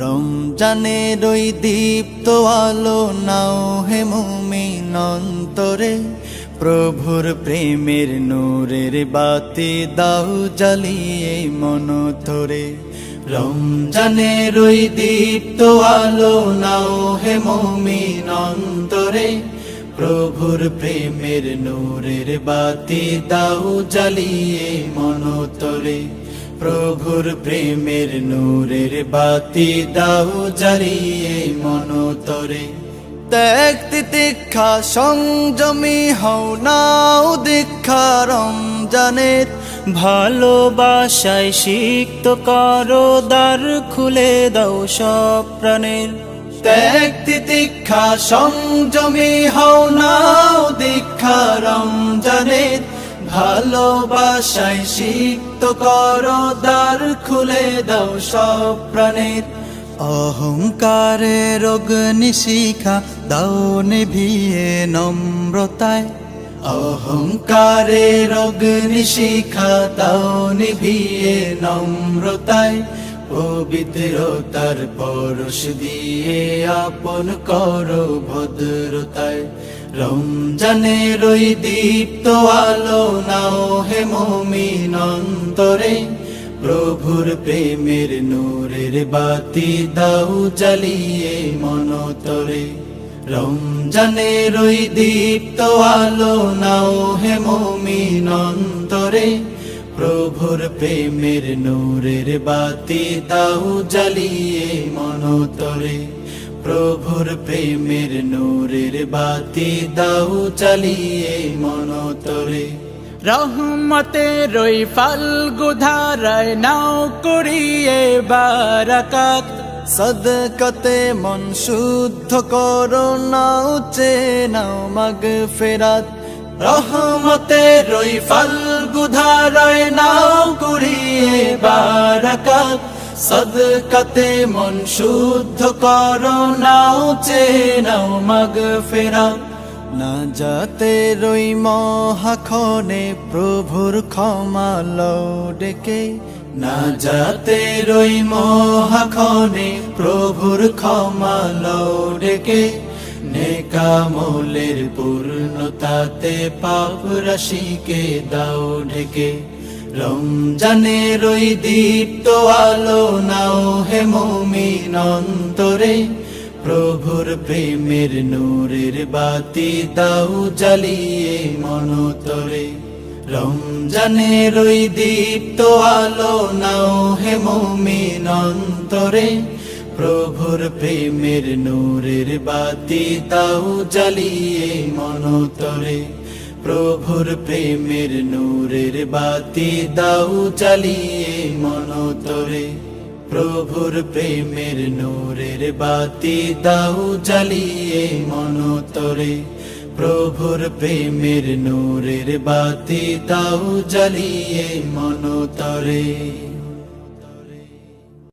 রমজানের ওই দীপ্ত আলো নাও হে মুমিন অন্তরে, প্রভুর প্রেমের নূরের বাতি দাও জ্বালিয়ে মন ধরে। রমজানের ওই দীপ্ত আলো নাও হে মুমিন অন্তরে, প্রভুর প্রেমের নূরের বাতি দাও জ্বালিয়ে মন ধরে। প্রভুর প্রেমের নূরের বাতি দাও জ্বালিয়ে মন ধরে। ত্যাগ তিতিক্ষা সংযমী হও নাও দীক্ষা রমজানের, ভালোবাসায় সিক্ত করো দ্বার খুলে দাও সব প্রাণের। ত্যাগ তিতিক্ষা সংযমী হও নাও দীক্ষা রমজানের, ভালোবাসায় সিক্ত করো দ্বার খুলে দাও সব প্রাণের। অহংকারের অগ্নিশিখা দাও নিভিয়ে নম্রতায়, অহংকারের অগ্নিশিখা দাও নিভিয়ে নম্রতায়। পবিত্রতার পরশ দিয়ে আপন করো ভদ্রতায়। রমজানের ওই দীপ্ত আলো নাও হে মুমিন অন্তরে, প্রভুর প্রেমের নূরের বাতি দাও জ্বালিয়ে মন ধরে। রমজানের ওই দীপ্ত আলো নাও হে মুমিন অন্তরে, প্রভুর প্রেমের নূরের বাতি দাও জ্বালিয়ে মন ধরে। প্রভুর প্রেমের নূরের বাতি দাও জ্বালিয়ে মন ধরে। রহমতের ওই ফাল্গু ধারায় নাও করিয়ে বারাকাত, সদকাতে মন শুদ্ধ করো নাও চেনাও মাগফিরাত। রহমতের ওই ফাল্গু ধারায় নাও করিয়ে বারাকাত, সদকাতে মন শুদ্ধ করো নাও চেনাও মাগফিরাত। না যাতে রই মহাক্ষণে প্রভুর ক্ষমা লও ডেকে, না যাতে রই মহাক্ষণে প্রভুর ক্ষমা লও ডেকে। নেকামলের পূর্ণতাতে পাপ রাশিকে দাও ঢেকে। রমজানের ওই দীপ্ত আলো নাও হে মুমিন অন্তরে, প্রভুর প্রেমের নূরের বাতি দাও জ্বালিয়ে মন ধরে। রমজানের ওই দীপ্ত আলো নাও হে মুমিন অন্তরে, প্রভুর প্রেমের নূরের বাতি দাও জ্বালিয়ে মন ধরে। প্রভুর প্রেমের নূরের বাতি দাও জ্বালিয়ে মন ধরে। প্রভুর প্রেমের নূরের বাতি দাও জ্বালিয়ে মন ধরে। প্রভুর প্রেমের নূরের বাতি দাও জ্বালিয়ে মন ধরে।